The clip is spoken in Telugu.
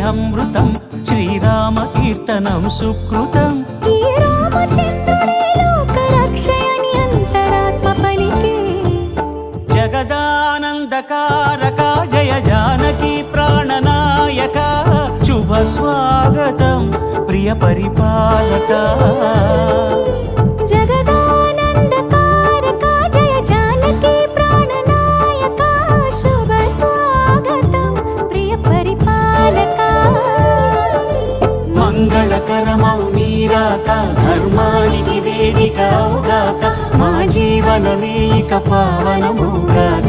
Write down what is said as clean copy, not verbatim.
అమృతం శ్రీరామ కీర్తనం సుకృతం. ఈ రామచంద్రుడే లోకరక్షయని అంతరాత్మ పలికే. జగదానందకారక జయ జానకి ప్రాణనాయక శుభ స్వాగతం ప్రియ పరిపాలక. జగదానందకారక జయ జానకి ప్రాణనాయక శుభ స్వాగతం ప్రియ పరిపాలక. మంగళకరమౌ నీరాక ధర్మానికి వేదిక అవుగాక మా జీవనమే ఇక పావనమౌగాక.